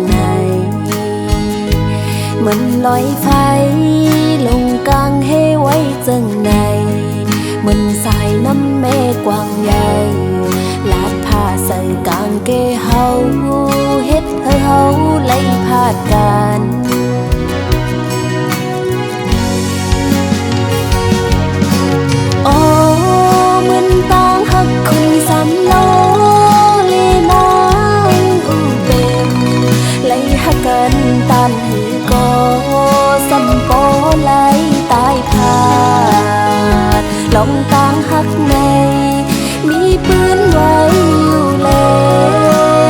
ไหนมันลอยไฟลงกลางเฮไว้จังไหนมันสายน้ำแม่กว้างใหญ่ลาดผ้าใส่กางเกเฮาเฮ็ดให้เฮาไล่พาดกันโอ้มันต่างหักคนสามล้อเลนางอูเต็มไล่หักกันตานหือก็สัมปอไล่ตายพาดลองต่างหักในมีปืนไว้อยู่เล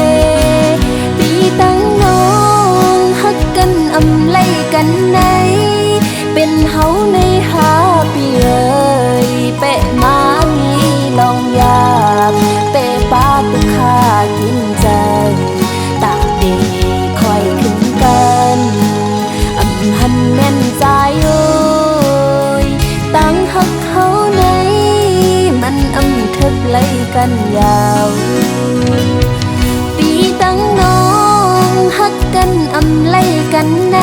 ยปีตั้งน้องหักกันอำไล่กันในเป็นเฮาในหาปีเอ่ยเปะมามีลองยาเปะปาตุคากินใจตาดีคอยขึ้นกันอำหันแม่นใจเอ้ยตั้งหักเขาในมันอำทึกไล่กันยาวปีตั้งน้องหักกันอำไล่กันใน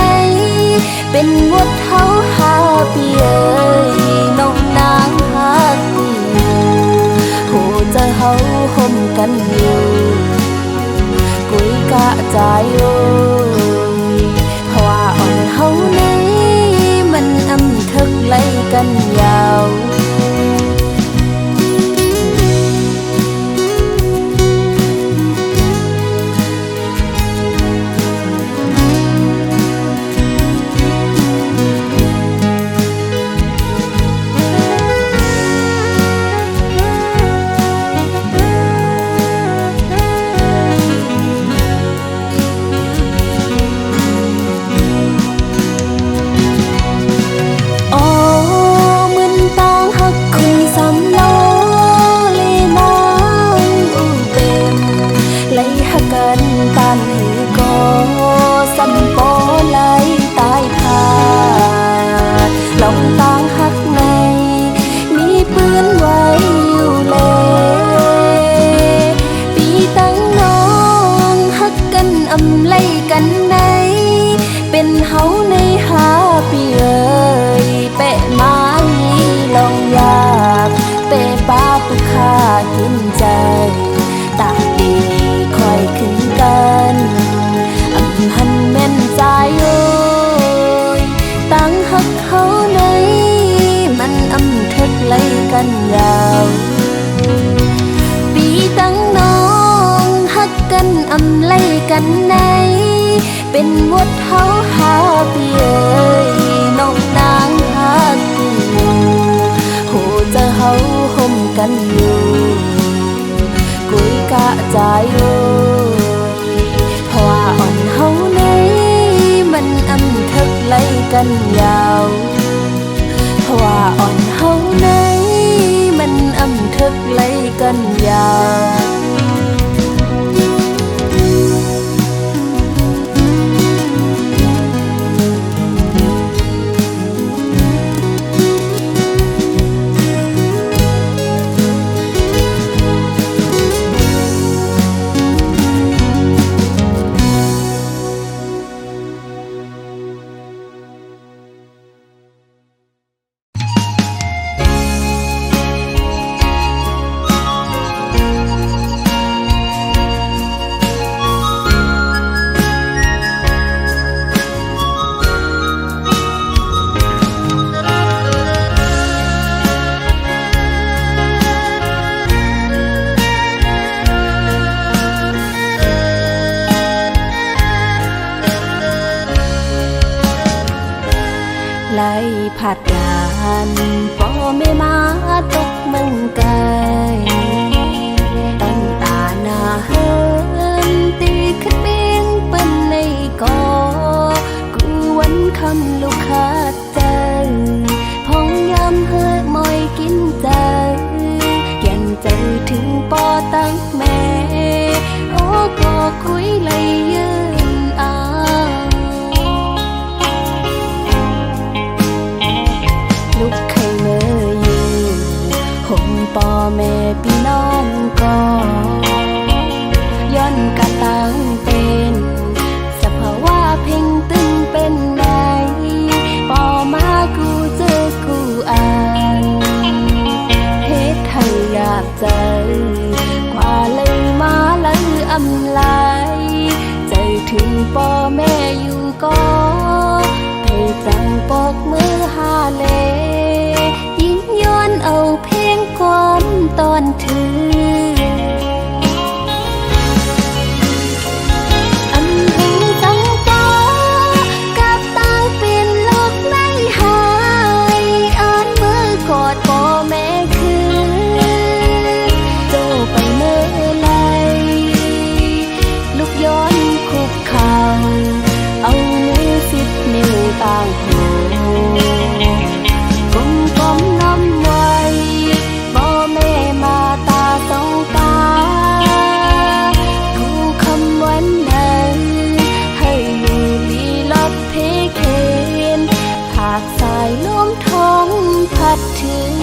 เป็นวดเฮาหาปีเอ่ยน้องนางหักปีโหจะเฮาห่มกันอยู่กุยกะใจเอ้ยเพราะว่าอ่อนเฮาในมันอำทึกไล่กันยาวกินใจตาดีคอยขึ้นกันอำหันแม่นใจเอ้ยตั้งหักเขาในมันอำทึกไล่กันยาวปีตั้งน้องหักกันอำไล่กันในเป็นวดเฮาหาปีเอ้ยน้องนางหักกูโหจะเฮาห่มกันอยู่กุยกะใจเอ้ยเพราะว่าอ่อนเฮาในมันอำทึกไล่กันยาวเพราะว่าอ่อนเฮาในมันอำทึกไล่กันยาวไล่ผัดยานป่อไม่มาตกมึงไกลตั้งตาหน้าเฮินตีขึ้นเบียงเป็นในกอกูวันคำลูกค้าใจพองยำเฮิดมอยกินใจแก่นใจถึงปอตั้งแม่โอ้ก็คุยไล่ยืนลูกใครเมื่ออยู่ห่มปอแม่พี่น้องก็ย้อนกะตังเต ป่อแม่อยู่ก็ให้จังปอกมือหาเลยิ่งย้อนเอาเพลงความตอนถือต่างหูกลมกลมน้ำไว้บ่แม่มาตาสองตาคู่คำวันนั้นให้อยู่ลีลับเพเคนผากสายลมท้องพัดถึง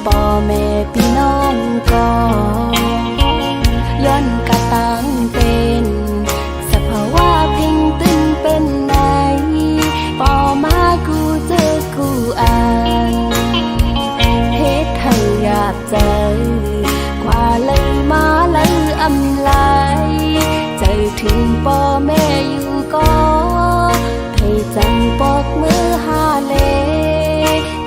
ป่อแม่พี่น้องก็ย้อนกะตังเป็นสภาวะเพ่งตึงเป็นไหนป่อมากูเจอกูอ่านเฮ็ดให้อยากเจอกว่าเลยมาเลยอำลายใจถึงป่อแม่อยู่ก็ให้จังปอกมือหาเล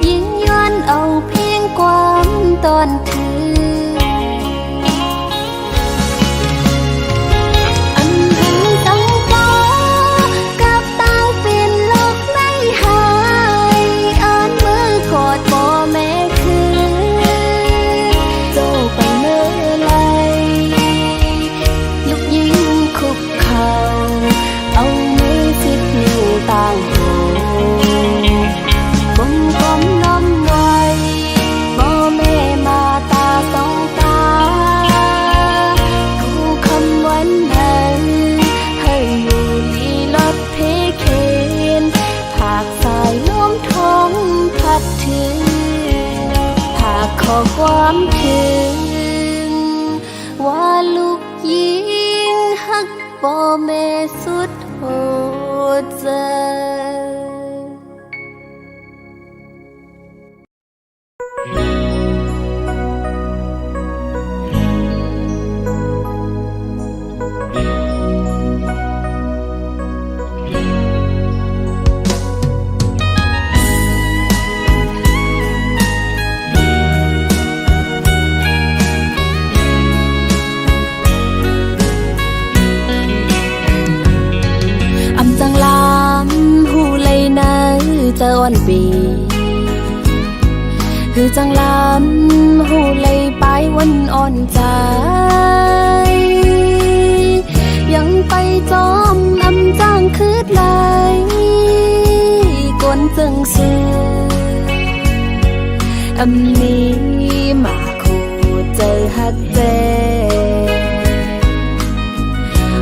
ยิ่งย้อนเอาเพียงความตอนถืออันหันตั้งป่อกับตาเป็นโลกไม่หายอ่านมือกอดป่อแม่คือโจไปเมื่อไรลุกยิ้มคุกเข่าเอามือสิบนิ้วต่างหูกลมกลมน้ำไว้บ่แม่มาตาสองตาคู่คำวันนั้นให้อยู่ลีลับเพเคนผากสายลมท้องพัดถึงผากขอความถึงว่าลูกยิงหักป่อแม่สุดหัวใจ จะอ่อนปีคือจังลำหูเลยไปวันอ่อนใจยังไปจอมอำจ้างคืดไหลกวนจึงสู้อำนี้มาคู่เจอฮักเจ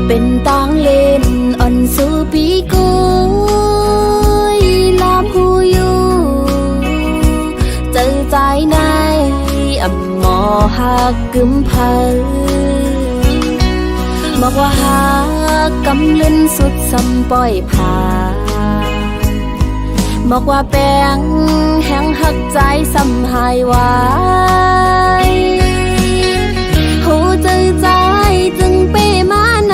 เป็นตังเล่นอ่อนสู้ปีกูใจในอำหมอหักกึมเพอบอกว่าหักกำลืนสุดสำปล่อยผ่าบอกว่าแป้งแห้งหักใจสำหายไว้หูใจใจจึงเปมาน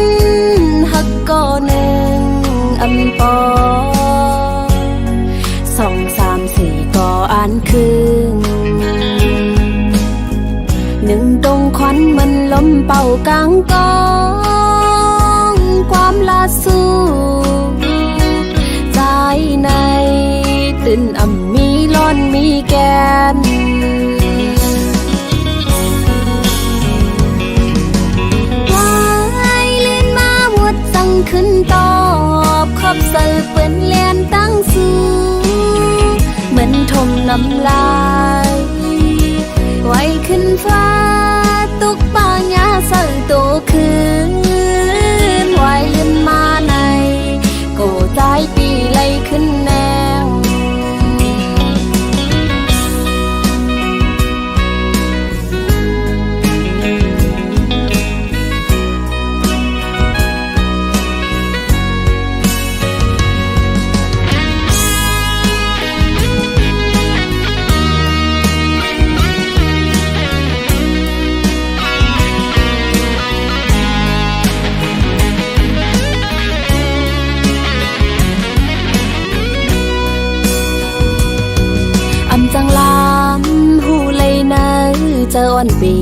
ำหักก็หนึ่งอำปอ2 3 4ก็อ่านคืน1ตรงควันมันลมเป่ากลางกองความลาสู้ใจในตื่นอ่ำมีร้อนมีแกนวายเล่นมาวุดสั่งขึ้นตอบขอบเสิร์ฟเป็นเลียนตั้งสูเหมือนทมน้ำลายไว้ขึ้นฟ้าตุกป่าหญ้าใส่โตคื อนปี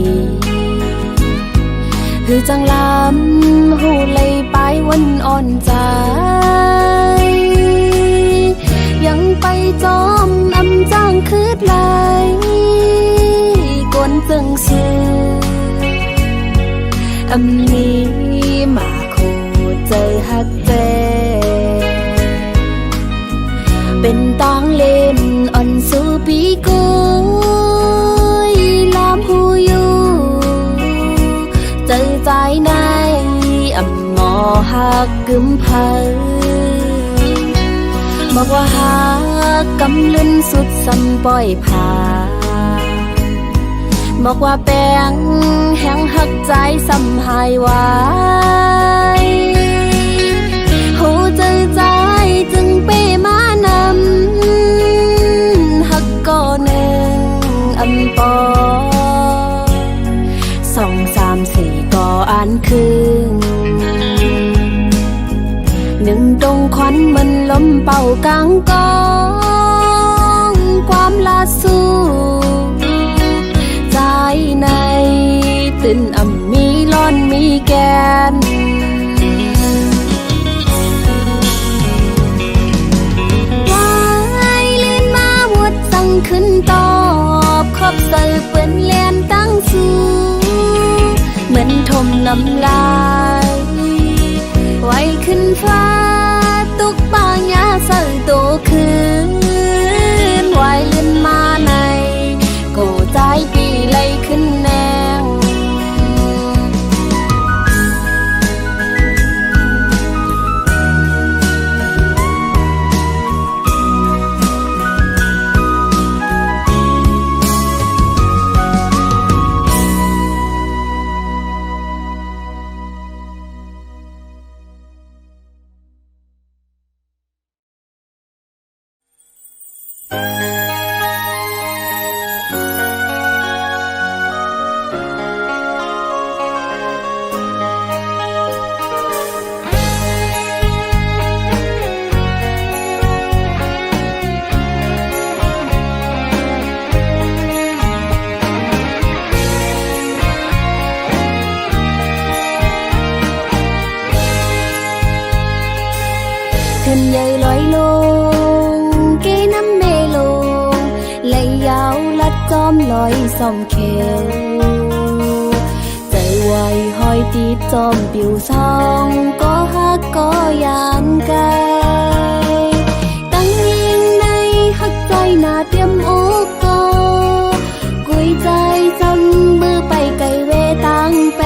คือจังลำหูเลยไปวันอ่อนใจยังไปจอมอำจ้างคืดไหลกวนจึงสู้อำนี้มาโคเจอฮักเจเป็นต้องเล่นอ่อนสู้ปีกุยลามหูอยู่เจอใจในอำงอหักกึมเพอบอกว่าหักกำลืนสุดสำปล่อยผ่าบอกว่าแป้งแห้งหักใจสำหายไว้หูเจอใจจึงเป้มานำหักก่อหนึ่งอำปอสองสามสี่ก่ออ่านครึ่งหนึ่งตรงควันมันลมเป่ากลางกองความลาสู้ใจในตื่นอ่ำมีร้อนมีแกนวายลื่นมาวุดสั่งขึ้นตอบขอบใส่เปื้อนแลนตั้งสู้เหมือนทมน้ำลายไว้ขึ้นฟ้าตุกบางยาใส่โตคืนไว้ลื่นมาในโกใจปีไล่ขึ้นแนงขึ้นใหญ่ลอยลงเกน้ำเมลงไหลยาวลัดจอมลอยส่อมเขียวใจไวห้อยตีจอมปิวซองก็ฮักก็ยามกายตั้งยิงในฮักใจหน้าเตรียมอกกอกุยใจจำมือไปไกลเวตังแป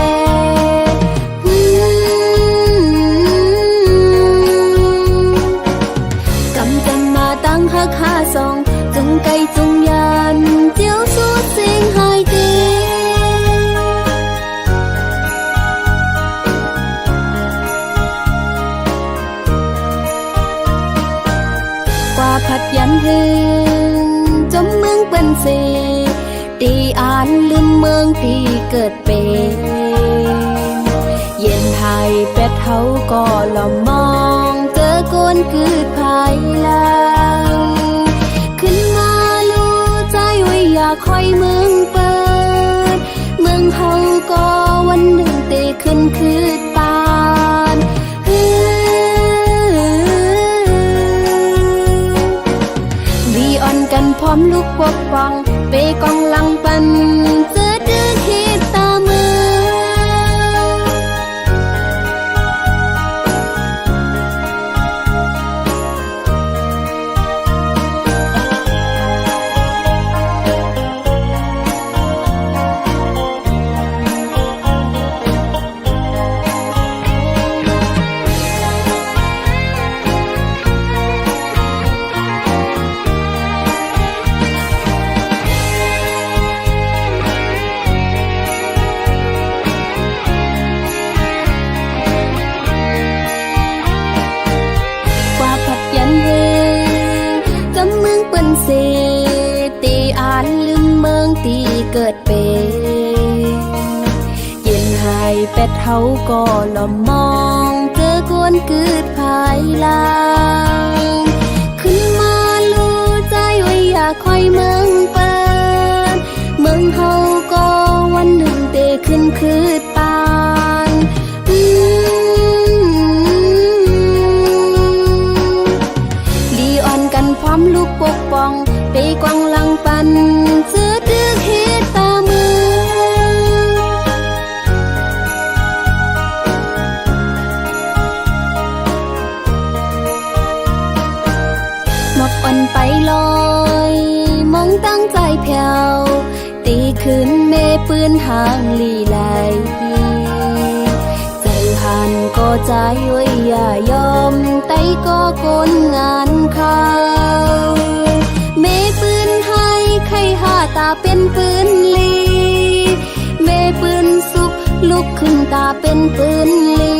ฮักหาสองจุงไก่จุงยันเจียวสุดเสียงหายเกกว่าผัดยันหึงจมเมืองเป็นสีตีอ่านลืมเมืองที่เกิดเป็นเย็นไทยเป็ดเขาก็ลอมมองเจอโกนคืดภายหลังขึ้นมาลู่ใจไว้อยากคอยเมืองเปิดเมืองเขาก็วันหนึ่งเตะขึ้นคืดปานดีอ่อนกันพร้อมลูกปกป้องเปกองหลังปันเจอดื้อเหตุตามืสิตีอ่านลืมเมืองตีเกิดเป็นเย็นหายเป็ดเขาก็ลอมมองเจอกวนกืดภายหลังขึ้นมาลู่ใจไว้อยากคอยเมืองเปิดเมืองเขาก็ ขึ้นคืดปานลีอ่อนกันพร้อมลูกปกป้องไปกวางหลังปันเสื้อดื้อเฮ็ดตามือหมอกอ่อนไปลอยมองตั้งใจแผ่วตีขึ้นเมปืนห่างลีไหลใจหันก็ใจไว้อย่ายอมไตก็กลงานเขาเมปืนให้ใครหาตาเป็นปืนลีเมปืนสุกลุกขึ้นตาเป็นปืนลี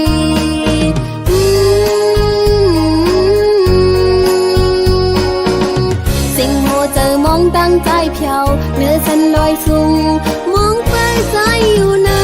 สิ่งหัวใจมองตั้งใจเพียวเนื้อฉันลอยสูงมองไปใจอยู่นะ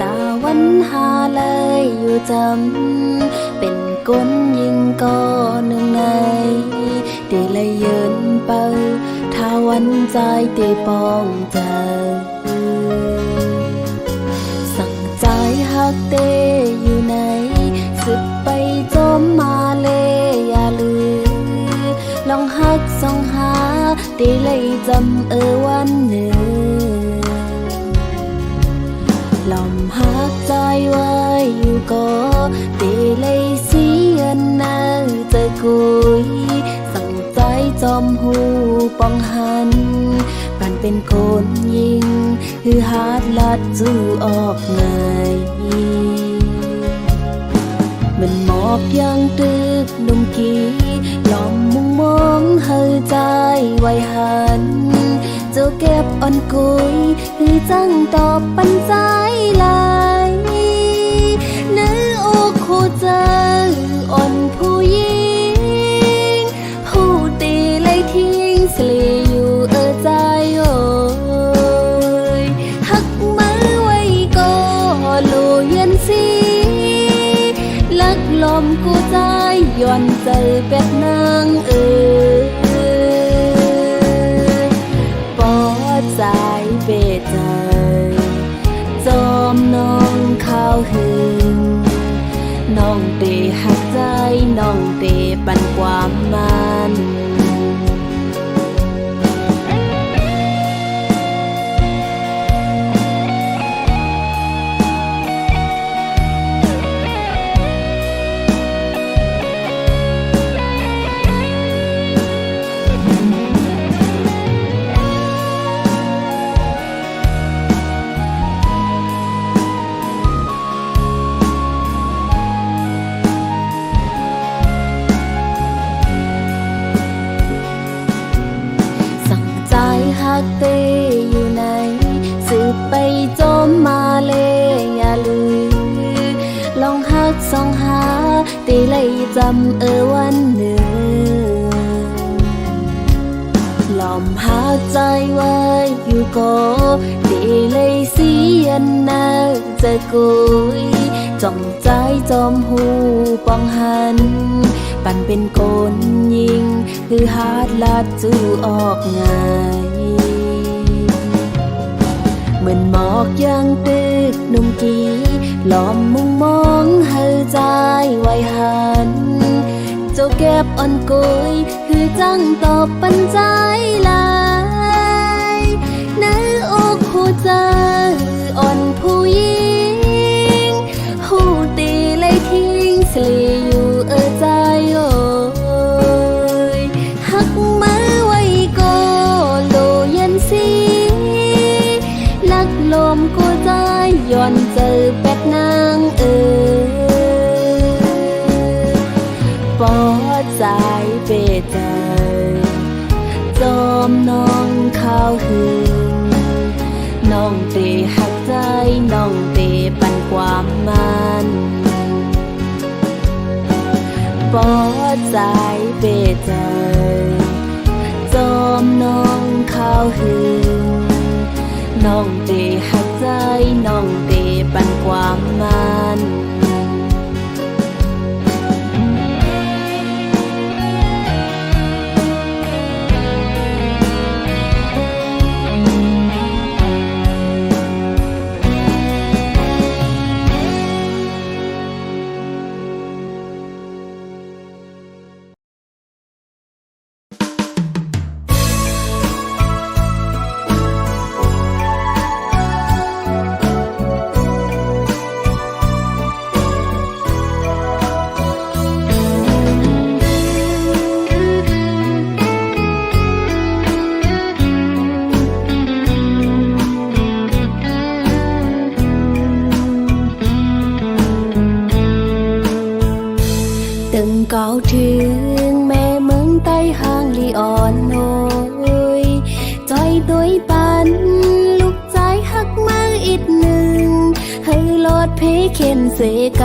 ตาวันหาเลยอยู่จำเป็นก ก้นยิงก็หนึ่งในเตเลยเยินเป่าถ้าวันใจเตปองเจอสั่งใจหักเตอยู่ไหนสึกไปจมมาเลยอย่าลืมลองหักส่องหาเตเลยจำวันหนึ่งลมหักใจไว้อยู่ก็เตเลยเสียนนาเจอกุยสั่งใจจอมหูป้องหันปันเป็นคนยิงคือหาดลัดจูออกไงมันหมอกยังตึกนุ่มกี้ลอมมุงมองเฮอใจไว้หันเจ้าเก็บอ่อนกุยคือจังตอบปันใจลายเนื้ออกคู่เจออ่อนผู้หญิงผู้ตีเลยทิ้งสลีอยู่ใจโอ้ยหักมือไว้ก็ลูยันสีลักลมกูใจย้อนเจอเป็ดนางปอใจเบ็ดใจจอมน้องข้าวหึงน้องเตหักใจน้องเตปันความมันหักเตอยู่ไหนสืบไปจมมาเลยอย่าลืมลองหักส่องหาเตเลยจำวันหนึ่งลอมหาใจไว้อยู่ก็เตเลยเสียนนาเจอกุยจ้องใจจอมหูป้องหันปันเป็นคนยิงคือหาดลัดจูออกไงเหมือนหมอกยังตึกนุ่มกี้ล้อมมุงมองเฮอใจไว้หันเจ้าเก็บอ่อนกุยคือจังตอบปันใจลายเนื้ออกหัวใจอ่อนผู้หญิงหูตีเลยทิ้งสลีอยู่ใจโอ้ยหักมือไว้ก็โลยันสีลักลมกูใจย้อนเจอเป็ดนางปอใจเบ็ดใจจอมน้องข้าวหึงน้องเตหักใจน้องเตปันความมันปอใจเบ็ดใจจอมน้องข้าวหึงน้องเตหักใจน้องเตปันความมันก่าวถึงแม่เมืองใต้ห้างลีอ่อนโอยจอยตัวปันลูกใจหักมาอีกหนึ่งให้ลอดเพเข็นเสก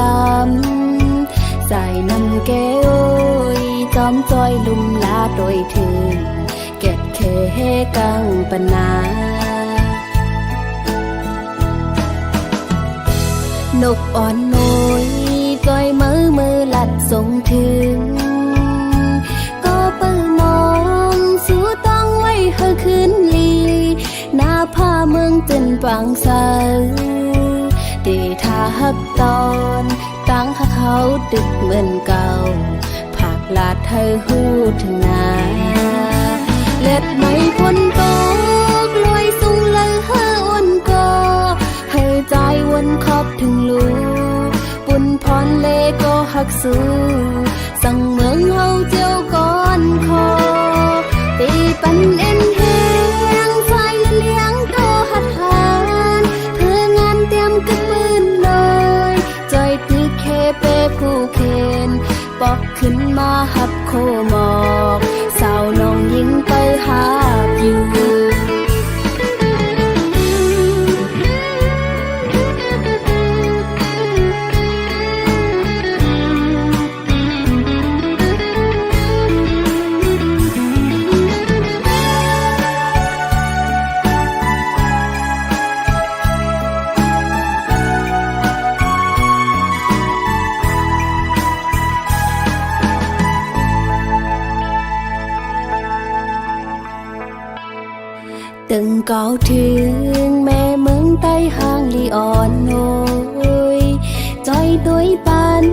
ำใส่น้ำแก้วจอมจอยลุ่มลาโดยถึงเก็ดเคกังปนานกอ่อนน้อยจอยมือลา ดส่งถึงก็เปิดมองสู้ต้องไว้เฮอคืนลีหน้าผ้าเมืองจนปังสาวดีท่าฮักตอนตั้งหักเขาดึกเหมือนเก่าผักลาดเธอหูถึงนาเล็ดไม่พ้นตกลอยสูงเลยเฮออ้นก็ให้ใจวนขอบถึงลูปุ่นพรเลก็หักสู้สั่งเมืองเฮาเจียวก่อนคอตีปันเอ็นแหงไฟเลี้ยงก็หัดหานเพื่องานเตรียมกึบปืนเลยจอยตึกเคเปผู้เคนปอกขึ้นมาหับโคหมอกสาวน้องยิงไปหาอยู่ตึงเก่าถึงแม่เมืองใต้ห้างลีอ่อนโอยจอยด้วยปัน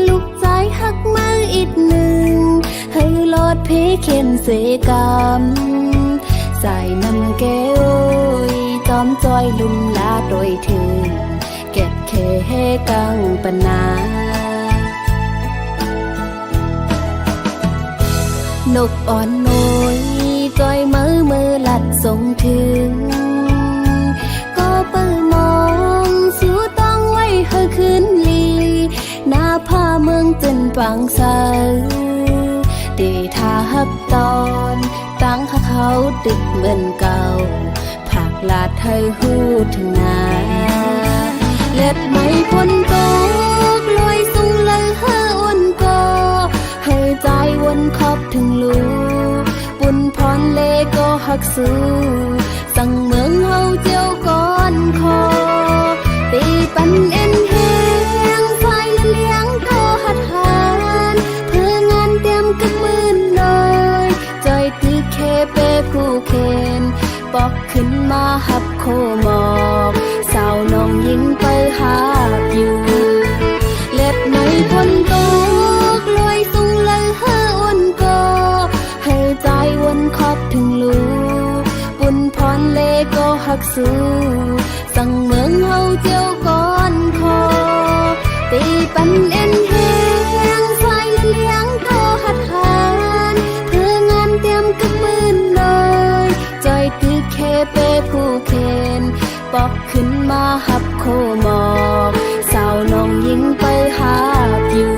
ลูกใจหักมืออีกหนึ่งให้ลอดเพเข็นเสกรรมใส่น้ำแก้วจอมจอยลุ่มลาโดยถึงเก็ดเคเฮกังปนานกอ่อนน้อยจอยมือลัดส่งถึงก็เปิดมองสู้ต้องไว้เฮอคืนลีหน้าผ้าเมืองจนปังสาวดีท่าฮักตอนตั้งหักเขาดึกเหมือนเก่าผักลาดเธอหูถึงนาเล็ดไม่พ้นตกลอยสูงเลยเฮออ้นก็ให้ใจวนขอบถึงลูปุ่นพรเลก็หักสู้สั่งเมืองเฮาเจียวก่อนคอตีปันเอ็นแหงไฟเลี้ยงก็หัดหานเพื่องานเตรียมกึบมืนเลยจอยตึกเคเปผู้เคนปอกขึ้นมาหับโคหมอกสาวน้องยิงไปหาอยู่เล็ดไม่พ้นตกลอยสูงเลยเฮออ้นก็ให้ใจวนขอบถึงลูปุ่นพรเลก็หักสู้สั่งเมืองเฮาเจียวก่อนคอตีปันเอ็นแหงไฟเลี้ยงก็หัดหานเพื่องานเตรียมกึบมืนเลยจอยตึกเคเปผู้เคนปอกขึ้นมาหับโคหมอกสาวน้องยิงไปหาอยู่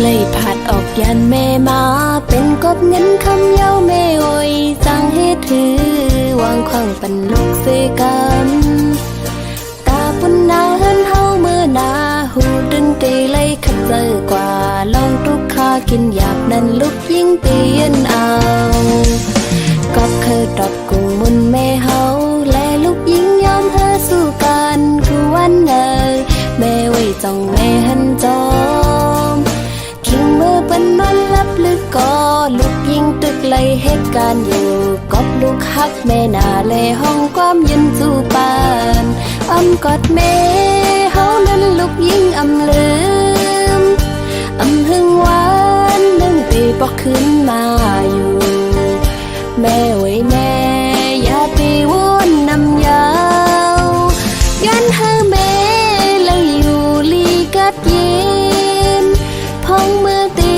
เลยผัดออกยันแม่มาเป็นกบเงินคำเย้าแม่โอยจังให้ถือวางขวางปันลูกเสกันตาปุ่นนาเฮินเฮาเมื่อนาหูดึงตีเลยขัดเจอกว่าลองทุกข้ากินหยาบนั้นลูกยิ่งเตียนเอาก็เคยตอบกุ้งมุนแม่เฮาและลูกยิ่งยอมเธอสู้กันคือวันเอ่ยแม่ไว้จ้องแม่หันจอมมือเป็นนอนลับลึกก็ลูกยิงตึกไล่เหตุการณ์อยู่กอบลูกฮักแม่นาเลห้องความยืนจูปานอ้ำกอดแม่เฮานั้นลูกยิงอำลืมอำหึงหวานนึ่งปีปอกขึ้นมาอยู่แม่ไว้แม่อย่าตีวนนำยาวยันให้แม่เลยอยู่ลีกัดเย็นพองมือตี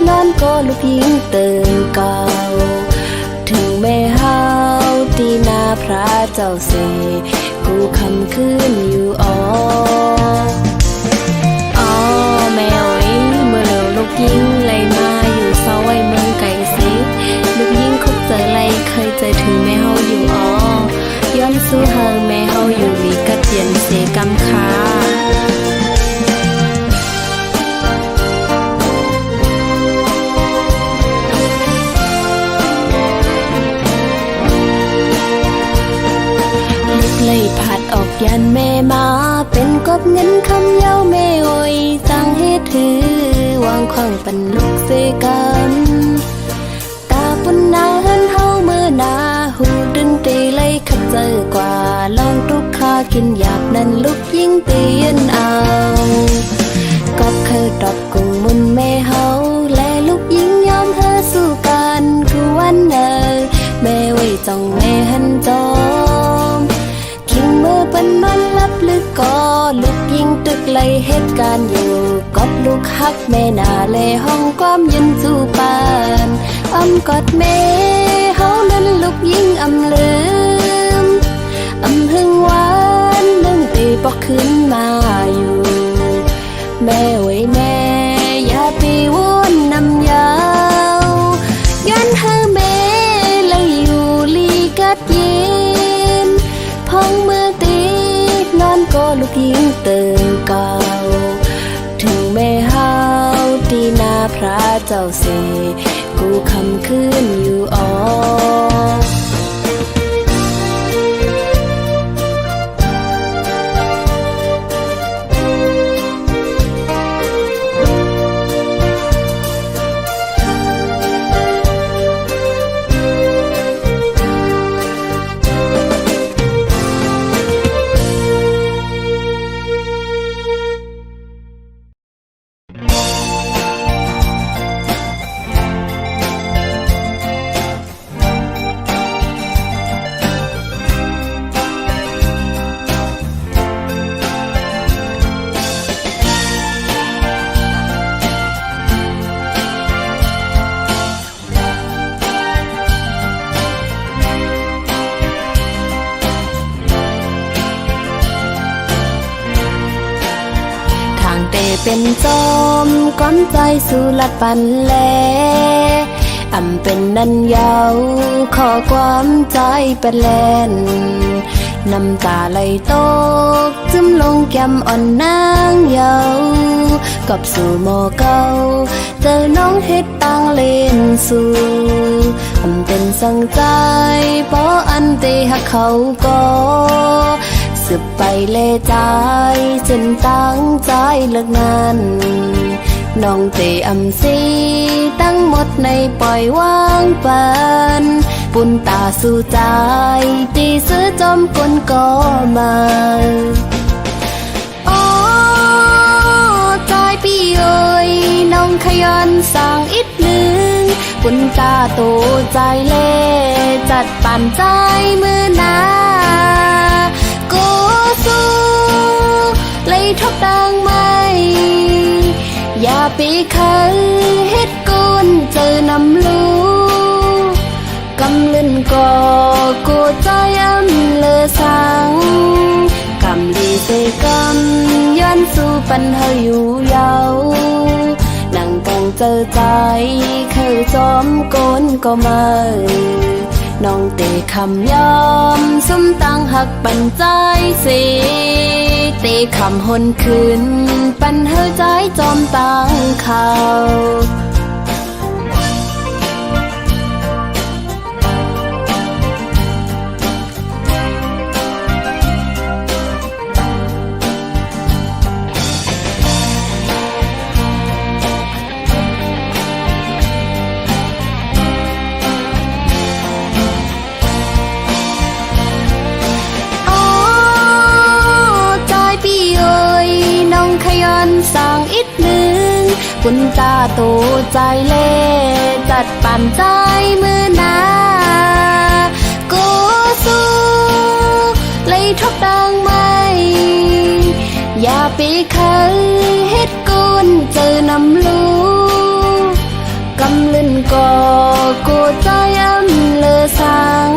นอนก็ลูกยิงตื่นก่อ าเสกูคำคืนอยู่อ๋อแม่เอ๋ยเมื่อเหลวลูกยิงไหลมาอยู่เสาไว้เมืองไก่สิลูกยิงคบเจอไหลเคยเจอถึงแม่เฮาอยู่ย้อนสู้เฮาแม่เฮาอยู่ลีกะเตียนเสกำคาเลยผัดออกยันแม่มาเป็นกบเงินคำเย้าแม่โอยตั้งเฮ็ดถือวางขวางปันลูกเสกันตาปุ่นนาเฮินเฮาเมื่อนาหูดึงตีเลยขัดเจอกว่าลองทุกข้ากินหยาบนั้นลูกยิ่งตีนเอาก็เคยดอกกุ้งมุนแม่เฮาและลูกยิ่งยอมเธอสู้กันคือวันเนอแม่ไว้จ้องแม่หันจอมเมื่อเป็นมันลับลึกก็ลูกยิงตึกเลยเหตุการณ์อยู่กอบลูกฮักแม่นาเลห้องความยืนสู้ปานกอดแม่เฮานั้นลูกยิงลืมหึงหวานนึ่งตีปอกขึ้นมาอยู่แม่ไว้แม่อย่าไปวนนำยาวยันเธอแม่เลยอยู่ลีกัดเย็นพองมือตีนอนก็ลูกยิงเติมเก่าถึงแม่เฮาตีนาพระเจ้าเสกูคำคืนอยู่เป็นจอมก้อนใจสู่ลัดปันแลเป็นนันยาวขอความใจเป็นแลนน้ำตาไหลตกจึมลงแก้มอ่อนนางเยากับสู่หมอเก่าเจอน้องเฮ็ดต่างเล่นสู่เป็นสังใจเพราะอันเตหักเขาก็สืบไปเล่ใจจนตั้งใจเลิกนั้นน้องเตสีตั้งหมดในปล่อยวางปันปุ่นตาสู่ใจตีซื้อจอมกลก็มาใจพี่เอ๋ยน้องขยันสั่งอีกหนึ่งปุ่นตาโตใจเล่จัดปั่นใจมือนาสู้เลยทบดังไม่อย่าปีคันเฮ็ดกุนเจอนำลูกำลื่นก่อกูใจเลอสังกำดีเสกำย้อนสู่ปัญหาอยู่ยาวนั่งกังเจอใจเคยจอมโกนก็มาน้องเตคำยอมสมตั้งหักปันใจสิเตคำหนคืนปันเฮอใจจอมตั้งเขาสั่งอีกหนึ่งคุณตาโตใจเล่จัดปั่นใจมือนากูสู้เลยทบดังไม่อย่าปีคันเฮ็ดกุนเจอนำลูกำลื่นก่อกูใจเลอสัง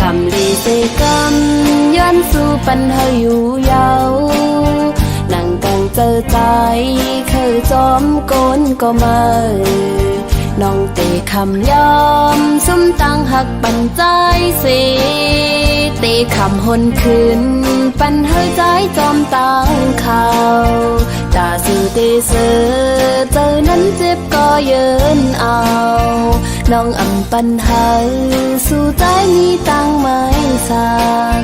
ก ำลีเสกำย้อนสู่ปันเฮาอยู่ยาวนั่งกังเจอใจเคยจอมโกนก็มาน้องเตะคำยอมซุ่มตั้งหักปันใจเสเตะคำหนคืนปันเฮาใจจอมตั้งข่าวตาสื่อเตเสอเจอนั้นเจ็บก็เยินเอาน้องอำปันเฮาสู่ใจมีตั้งไม่สั่ง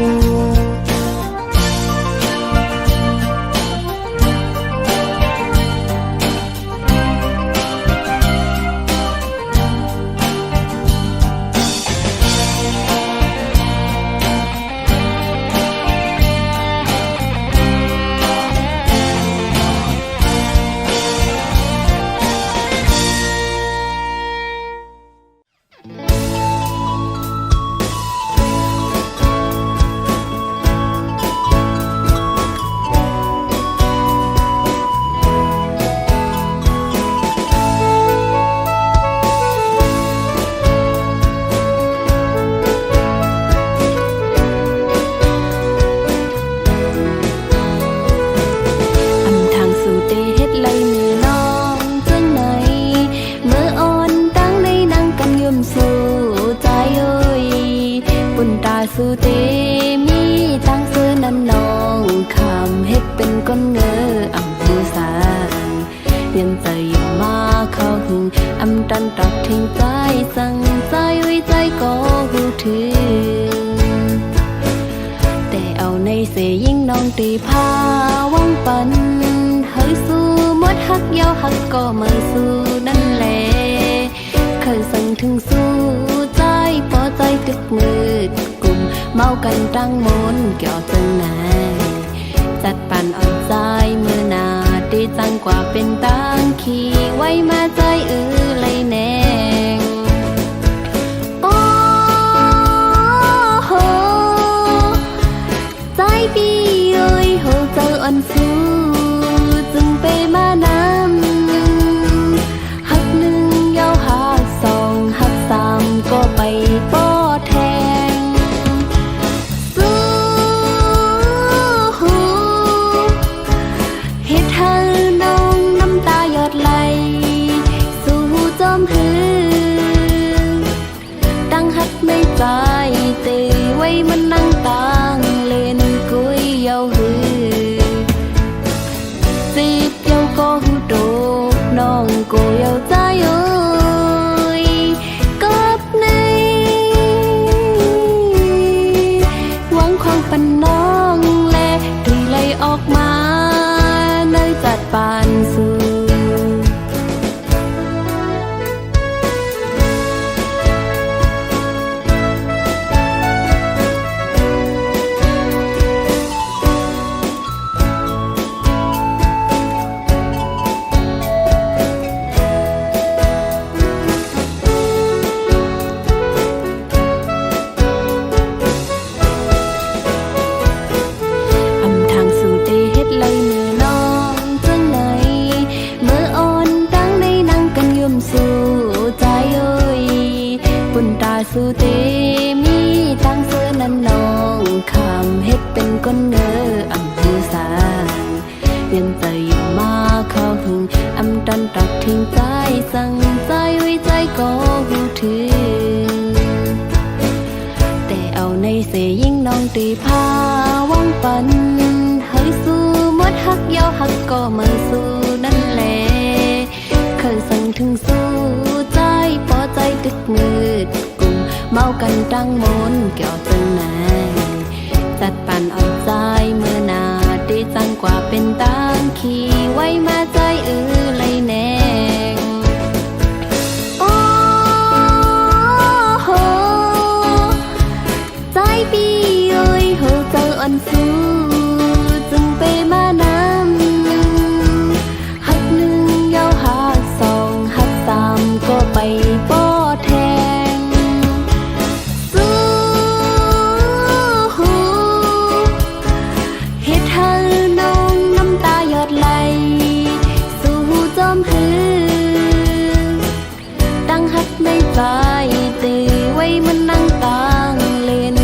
สู่เตมีตั้งซื้อนั้นน้องคำเฮ็ดเป็นก้นเงออำหูสางยันใจอยู่มาเข้าหึงอำตันตักทิ้งใจสั่งใจไว้ใจก็หูถึงแต่เอาในเสยิ่งน้องตีพาวังปันเฮ้ยสู้หมดหักยาวหักก็มาสู้นั่นแหละเคยสั่งถึงสู้ใจพอใจตึกมืดเมากันตั้งมนเกี่ยวจังไหนจัดปั่นอ่อนใจเมื่อนาดีจังกว่าเป็นตั้งขี่ไว้มาใจเลยแนงโอ้โหใจพี่เอ้ยโหเจออ่อนสู้จึงไปมานำหักหนึ่งยาวหักสองหักสามก็ไปป้อแทงใจเตไว้มันนั่งต่างเล่นกุยเยาหือสิบเยาก็หูโดน้องก็เยาใจเอ้ยกับในหวังความปันน้องและที่ไหลออกมาในจัดปานสู่สู่เตมีตั้งเสื้อนั้นน้องคำเฮ็ดเป็นก้นเงออำหูสางยันใจอยู่มาเข้าหึงอำตันตักทิ้งใจสั่งใจไว้ใจก็หูถึงแต่เอาในเสยิ่งน้องตีพาวังปันเฮ้ยสู้หมดหักยาวหักก็มาสู้นั่นแหละเคยสั่งถึงสู้ใจพอใจตึกมืดเมากันตั้งมนเกี่ยวจังไหนจัดปั่นอ่อนใจเมื่อนาดีจังกว่าเป็นตั้งขี่ไว้มาใจเลยแนงโอ้โหใจพี่เอ้ยโหเจออ่อนสู้จึงไปมานำหักหนึ่งยาวหักสองหักสามก็ไปป้อแทงใจเตไว้มันนั่งต่างเล่น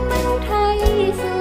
เมืองไทยสุ